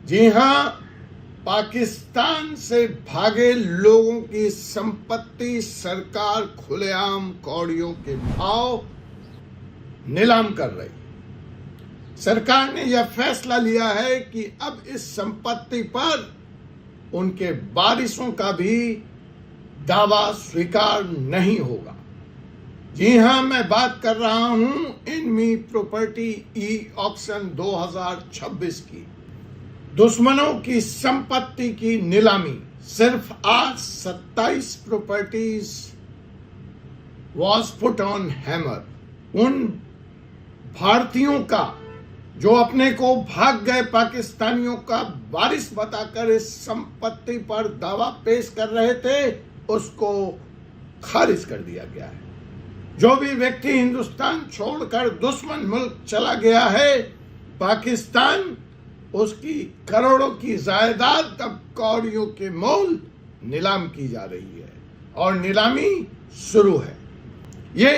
जी हां, पाकिस्तान से भागे लोगों की संपत्ति सरकार खुलेआम कौड़ियों के भाव नीलाम कर रही। सरकार ने यह फैसला लिया है कि अब इस संपत्ति पर उनके वारिसों का भी दावा स्वीकार नहीं होगा। जी हां, मैं बात कर रहा हूं इनमी प्रॉपर्टी ई ऑक्शन 2026 की। दुश्मनों की संपत्ति की नीलामी। सिर्फ आज 27 properties was put on hammer. उन भारतीयों का जो अपने को भाग गए पाकिस्तानियों का वारिस बताकर इस संपत्ति पर दावा पेश कर रहे थे, उसको खारिज कर दिया गया है। जो भी व्यक्ति हिंदुस्तान छोड़कर दुश्मन मुल्क चला गया है पाकिस्तान, उसकी करोड़ों की जायदाद अब कौड़ियों के मोल नीलाम की जा रही है और नीलामी शुरू है। ये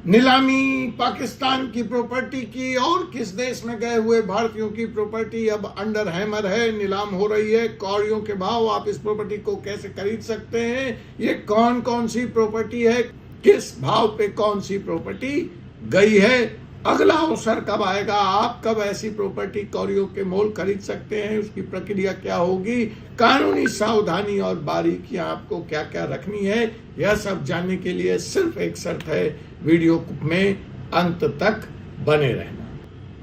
नीलामी पाकिस्तान की प्रॉपर्टी की और किस देश में गए हुए भारतीयों की प्रॉपर्टी अब अंडर हैमर है, नीलाम हो रही है। कौड़ियों के भाव, आप इस प्रॉपर्टी को कैसे खरीद सकते हैं, ये कौन कौन सी प्रॉपर्टी है, किस भाव पे कौन सी प्रॉपर्टी गई है, अगला अवसर कब आएगा, आप कब ऐसी प्रॉपर्टी कौड़ियों के मोल खरीद सकते हैं, उसकी प्रक्रिया क्या होगी, कानूनी सावधानी और बारीकियां आपको क्या क्या रखनी है, यह सब जानने के लिए सिर्फ एक शर्त है, वीडियो में अंत तक बने रहना।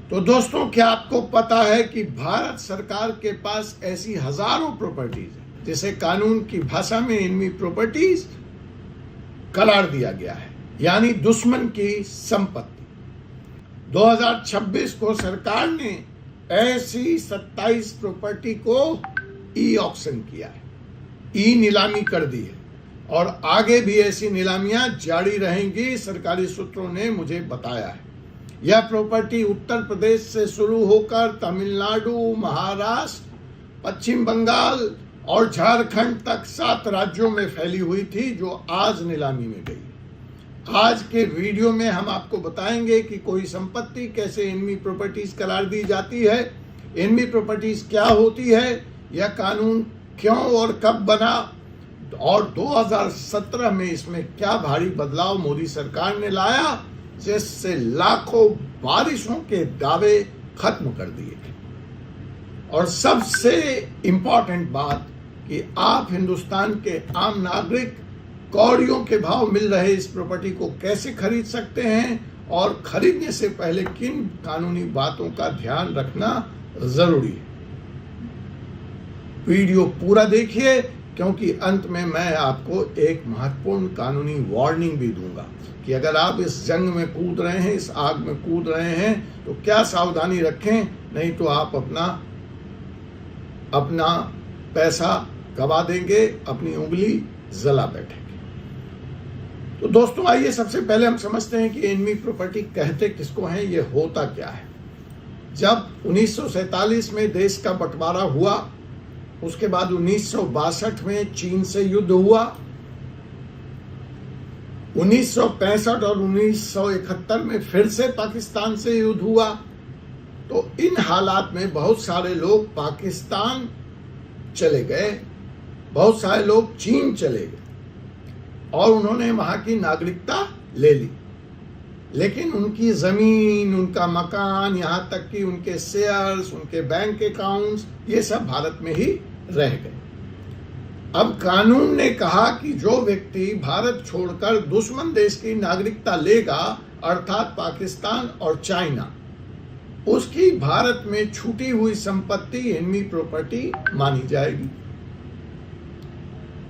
तो दोस्तों, क्या आपको पता है कि भारत सरकार के पास ऐसी हजारों प्रॉपर्टीज है जिसे कानून की भाषा में इनमी प्रॉपर्टीज करार दिया गया है, यानी दुश्मन की संपत्ति। 2026 को सरकार ने ऐसी 27 प्रॉपर्टी को ई ऑक्शन किया है, ई नीलामी कर दी है और आगे भी ऐसी नीलामियां जारी रहेंगी, सरकारी सूत्रों ने मुझे बताया है। यह प्रॉपर्टी उत्तर प्रदेश से शुरू होकर तमिलनाडु, महाराष्ट्र, पश्चिम बंगाल और झारखंड तक 7 राज्यों में फैली हुई थी, जो आज नीलामी में गई। आज के वीडियो में हम आपको बताएंगे कि कोई संपत्ति कैसे इनमी प्रॉपर्टीज करार दी जाती है, इनमी प्रॉपर्टीज क्या होती है, यह कानून क्यों और कब बना और 2017 में इसमें क्या भारी बदलाव मोदी सरकार ने लाया, जिससे लाखों वारिसों के दावे खत्म कर दिए। और सबसे इंपॉर्टेंट बात कि आप हिंदुस्तान के आम नागरिक कौड़ियों के भाव मिल रहे इस प्रॉपर्टी को कैसे खरीद सकते हैं और खरीदने से पहले किन कानूनी बातों का ध्यान रखना जरूरी है। वीडियो पूरा देखिए, क्योंकि अंत में मैं आपको एक महत्वपूर्ण कानूनी वार्निंग भी दूंगा कि अगर आप इस जंग में कूद रहे हैं, इस आग में कूद रहे हैं, तो क्या सावधानी रखें, नहीं तो आप अपना पैसा गवा देंगे, अपनी उंगली जला बैठेंगे। तो दोस्तों, आइए सबसे पहले हम समझते हैं कि इनमी प्रॉपर्टी कहते किसको हैं, ये होता क्या है। जब 1947 में देश का बंटवारा हुआ, उसके बाद 1962 में चीन से युद्ध हुआ, 1965 और 1971 में फिर से पाकिस्तान से युद्ध हुआ। तो इन हालात में बहुत सारे लोग पाकिस्तान चले गए, बहुत सारे लोग चीन चले गए और उन्होंने वहां की नागरिकता ले ली, लेकिन उनकी जमीन, उनका मकान, यहां तक कि उनके शेयर्स, उनके बैंक अकाउंट्स, ये सब भारत में ही रह गए। अब कानून ने कहा कि जो व्यक्ति भारत छोड़कर दुश्मन देश की नागरिकता लेगा, अर्थात पाकिस्तान और चाइना, उसकी भारत में छूटी हुई संपत्ति इनमी प्रॉपर्टी मानी जाएगी।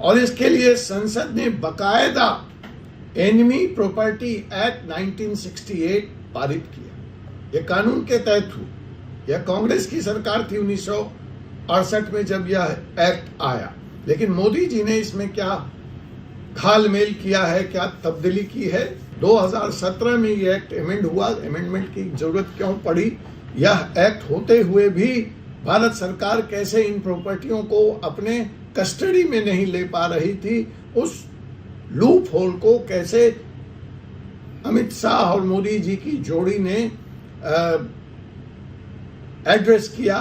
और इसके लिए संसद ने बकायदा एनिमी प्रॉपर्टी एक्ट 1968 पारित किया। यह कानून के तहत हुई। यह कांग्रेस की सरकार थी 1968 में जब यह एक्ट आया, लेकिन मोदी जी ने इसमें क्या घालमेल किया है, क्या तब्दीली की है। 2017 में यह एक्ट अमेंड हुआ। अमेंडमेंट की जरूरत क्यों पड़ी? यह एक्ट होते हुए भी भारत सरकार कैसे इन प्रॉपर्टियों को अपने कस्टडी में नहीं ले पा रही थी, उस लूप होल को कैसे अमित शाह और मोदी जी की जोड़ी ने एड्रेस किया,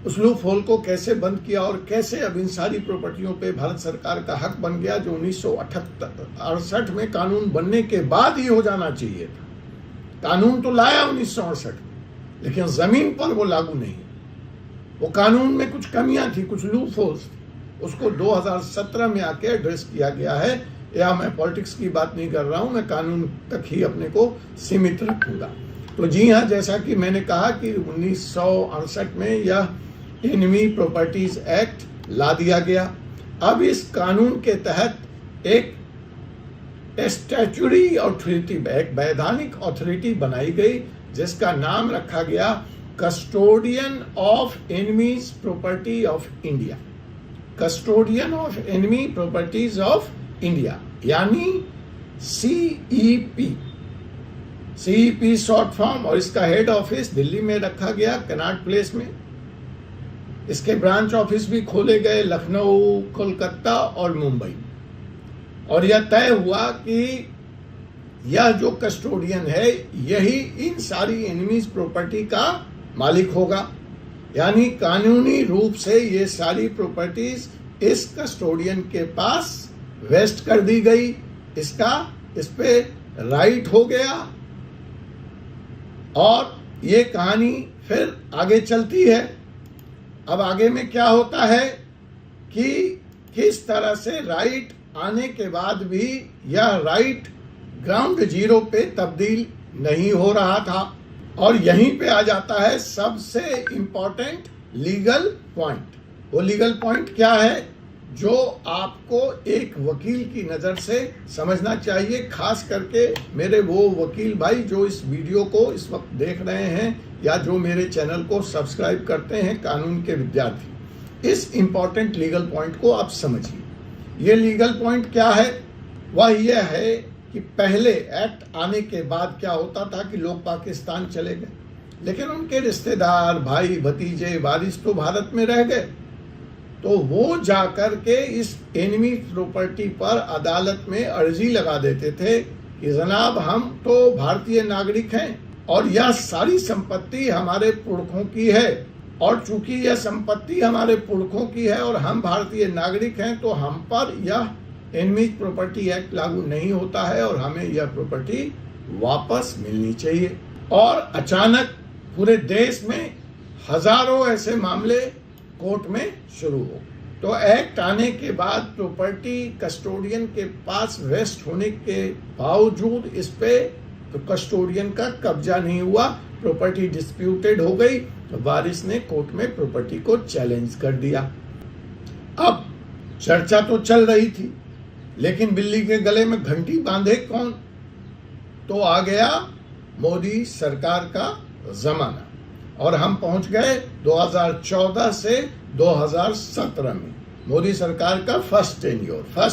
उस लूप होल को कैसे बंद किया और कैसे अब इन सारी प्रॉपर्टियों पे भारत सरकार का हक बन गया, जो 1968 में कानून बनने के बाद ही हो जाना चाहिए था। कानून तो लाया 1968 में, लेकिन जमीन पर वो लागू नहीं। वो कानून में कुछ कमियां थी, कुछ लूप होल्स थी, उसको 2017 में आके एड्रेस किया गया है। या मैं पॉलिटिक्स की बात नहीं कर रहा हूं, मैं कानून तक ही अपने को सीमित रखूंगा। तो जी हाँ, जैसा कि मैंने कहा कि 1968 में यह एनिमी प्रॉपर्टीज एक्ट ला दिया गया। अब इस कानून के तहत एक स्टैट्यूटरी अथॉरिटी, एक वैधानिक अथॉरिटी बनाई गई, जिसका नाम रखा गया custodian of enemies property of India. Custodian of enemy properties of India यानी सीईपी। सीईपी शॉर्ट फॉर्म, और इसका हेड ऑफिस दिल्ली में रखा गया, कनॉट प्लेस में। इसके ब्रांच ऑफिस भी खोले गए लखनऊ, कोलकाता और मुंबई। और यह तय हुआ कि यह जो कस्टोडियन है यही इन सारी एनिमीज प्रॉपर्टी का मालिक होगा। यानी कानूनी रूप से ये सारी प्रॉपर्टीज इस कस्टोडियन के पास वेस्ट कर दी गई। इस पे राइट हो गया। और ये कहानी फिर आगे चलती है। अब आगे में क्या होता है कि किस तरह से राइट आने के बाद भी यह राइट ग्राउंड जीरो पे तब्दील नहीं हो रहा था। और यहीं पे आ जाता है सबसे इंपॉर्टेंट लीगल पॉइंट। वो लीगल पॉइंट क्या है जो आपको एक वकील की नज़र से समझना चाहिए, खास करके मेरे वो वकील भाई जो इस वीडियो को इस वक्त देख रहे हैं या जो मेरे चैनल को सब्सक्राइब करते हैं, कानून के विद्यार्थी। इस इंपॉर्टेंट लीगल पॉइंट को आप समझिए। ये लीगल पॉइंट क्या है? वह यह है कि पहले एक्ट आने के बाद क्या होता था कि लोग पाकिस्तान चले गए, लेकिन उनके रिश्तेदार, भाई, भतीजे, वारिस तो भारत में रह गए। तो वो जाकर के इस एनिमी प्रॉपर्टी पर अदालत में अर्जी लगा देते थे कि जनाब हम तो भारतीय नागरिक हैं और यह सारी संपत्ति हमारे पुरखों की है, और चूंकि यह संपत्ति हमारे पुरखों की है और हम भारतीय नागरिक हैं तो हम पर यह एनिमी प्रॉपर्टी एक्ट लागू नहीं होता है और हमें यह प्रॉपर्टी वापस मिलनी चाहिए। और अचानक पूरे देश में हजारों ऐसे मामले कोर्ट में शुरू हो। तो एक्ट आने के बाद प्रॉपर्टी कस्टोडियन के पास वेस्ट होने के बावजूद इस पे तो कस्टोडियन का कब्जा नहीं हुआ, प्रॉपर्टी डिस्प्यूटेड हो गई। तो वारिस ने कोर्ट में प्रॉपर्टी को चैलेंज कर दिया। अब चर्चा तो चल रही थी, लेकिन बिल्ली के गले में घंटी बांधे कौन? तो आ गया मोदी सरकार का जमाना और हम पहुंच गए 2014 से 2017 में। मोदी सरकार का फर्स्ट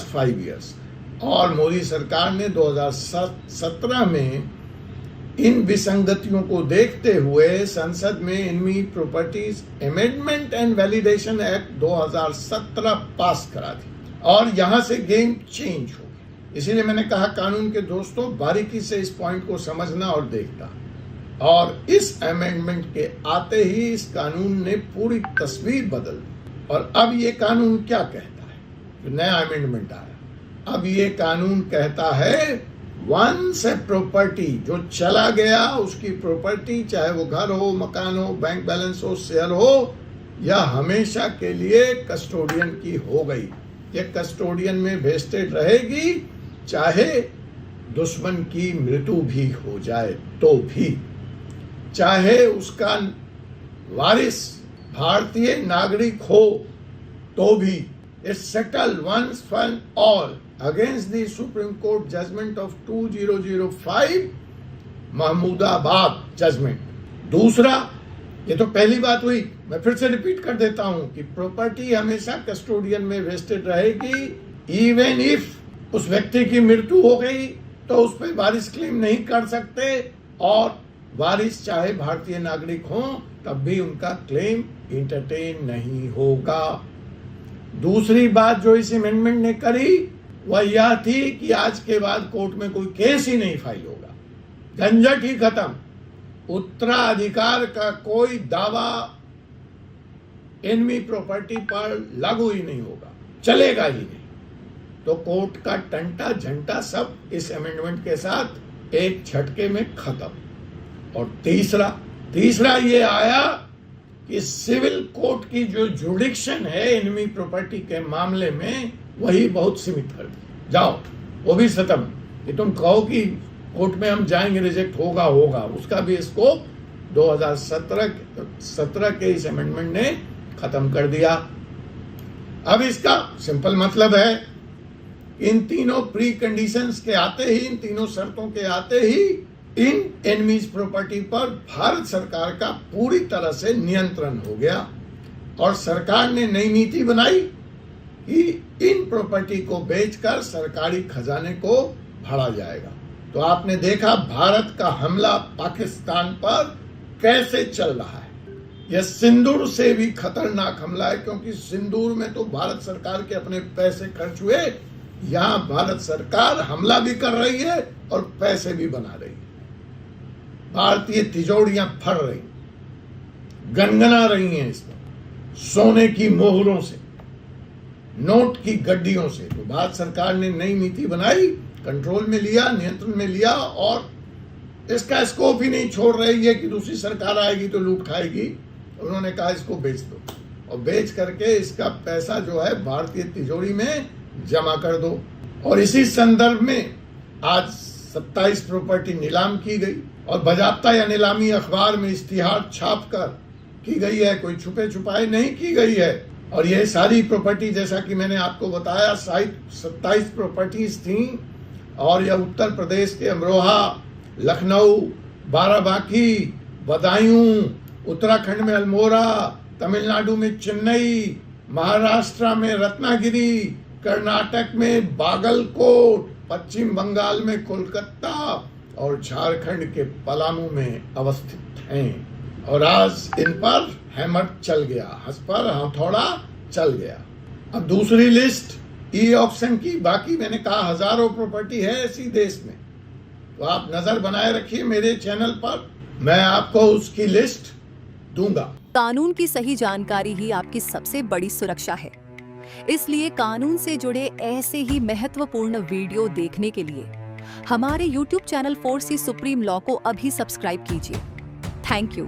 5 इयर्स, और मोदी सरकार ने 2017 में इन विसंगतियों को देखते हुए संसद में enemy properties amendment and validation act 2017 पास करा दी और यहां से गेम चेंज हो गई। इसीलिए मैंने कहा कानून के दोस्तों, बारीकी से इस पॉइंट को समझना और देखना। और इस अमेंडमेंट के आते ही इस कानून ने पूरी तस्वीर बदल दी। और अब ये कानून क्या कहता है? जो नया अमेंडमेंट आया, अब ये कानून कहता है वंस ए प्रॉपर्टी जो चला गया, उसकी प्रॉपर्टी चाहे वो घर हो, मकान हो, बैंक बैलेंस हो, शेयर हो, यह हमेशा के लिए कस्टोडियन की हो गई। ये कस्टोडियन में वेस्टेड रहेगी, चाहे दुश्मन की मृत्यु भी हो जाए तो भी, चाहे उसका वारिस भारतीय नागरिक हो तो भी। It's settled once for all against the supreme court judgment of 2005 Mahmudabad judgment. दूसरा, ये तो पहली बात हुई, मैं फिर से रिपीट कर देता हूं कि प्रॉपर्टी हमेशा कस्टोडियन में वेस्टेड रहेगी। इवन इफ उस व्यक्ति की मृत्यु हो गई तो उस पर वारिस क्लेम नहीं कर सकते, और वारिस चाहे भारतीय नागरिक हो तब भी उनका क्लेम इंटरटेन नहीं होगा। दूसरी बात जो इस अमेंडमेंट ने करी वह यह थी कि आज के बाद कोर्ट में कोई केस ही नहीं फाइल होगा, झंझट ही खत्म। उत्तराधिकार का कोई दावा एनमी प्रॉपर्टी पर लागू ही नहीं होगा, चलेगा ही नहीं। तो कोर्ट का टंटा झंटा सब इस अमेंडमेंट के साथ एक झटके में खत्म। और तीसरा ये आया कि सिविल कोर्ट की जो जुडिक्शन है एनमी प्रॉपर्टी के मामले में वही बहुत सीमित कर दी। जाओ वो भी खत्म कि तुम कहो कि कोर्ट में हम जाएंगे, रिजेक्ट होगा, उसका भी स्कोप 2017 के इस अमेंडमेंट ने खत्म कर दिया। अब इसका सिंपल मतलब है, इन तीनों प्री कंडीशंस के आते ही, इन तीनों शर्तों के आते ही इन एनिमीज प्रॉपर्टी पर भारत सरकार का पूरी तरह से नियंत्रण हो गया और सरकार ने नई नीति बनाई कि इन प्रॉपर्टी को बेचकर सरकारी खजाने को भरा जाएगा। तो आपने देखा भारत का हमला पाकिस्तान पर कैसे चल रहा है। यह सिंदूर से भी खतरनाक हमला है, क्योंकि सिंदूर में तो भारत सरकार के अपने पैसे खर्च हुए, यहां भारत सरकार हमला भी कर रही है और पैसे भी बना रही है। भारतीय तिजोरियां फट रही, गनगना रही हैं इसमें, सोने की मोहरों से, नोट की गड्डियों से। तो भारत सरकार ने नई नीति बनाई, कंट्रोल में लिया, नियंत्रण में लिया और इसका स्कोप ही नहीं छोड़ रही है कि दूसरी सरकार आएगी तो लूट खाएगी। उन्होंने कहा इसको बेच दो और बेच करके इसका पैसा जो है भारतीय तिजोरी में जमा कर दो। और इसी संदर्भ में आज 27 प्रॉपर्टी नीलाम की गई और बाजाब्ता या नीलामी अखबार में इश्तिहार छाप कर की गई है, कोई छुपे छुपाए नहीं की गई है। और ये सारी प्रॉपर्टी, जैसा कि मैंने आपको बताया, 27 प्रॉपर्टीज थी और यह उत्तर प्रदेश के अमरोहा, लखनऊ, बाराबांकी, बदायूं, उत्तराखंड में अल्मोड़ा, तमिलनाडु में चेन्नई, महाराष्ट्र में रत्नागिरी, कर्नाटक में बागलकोट, पश्चिम बंगाल में कोलकाता और झारखंड के पलामू में अवस्थित हैं। और आज इन पर हैमर चल गया, पर हथौड़ा चल गया। अब दूसरी लिस्ट ई ऑक्शन की, बाकी मैंने कहा हजारों प्रॉपर्टी है ऐसी देश में, तो आप नजर बनाए रखिए मेरे चैनल पर, मैं आपको उसकी लिस्ट दूंगा। कानून की सही जानकारी ही आपकी सबसे बड़ी सुरक्षा है, इसलिए कानून से जुड़े ऐसे ही महत्वपूर्ण वीडियो देखने के लिए हमारे YouTube channel 4C supreme law को अभी सब्सक्राइब कीजिए। Thank you.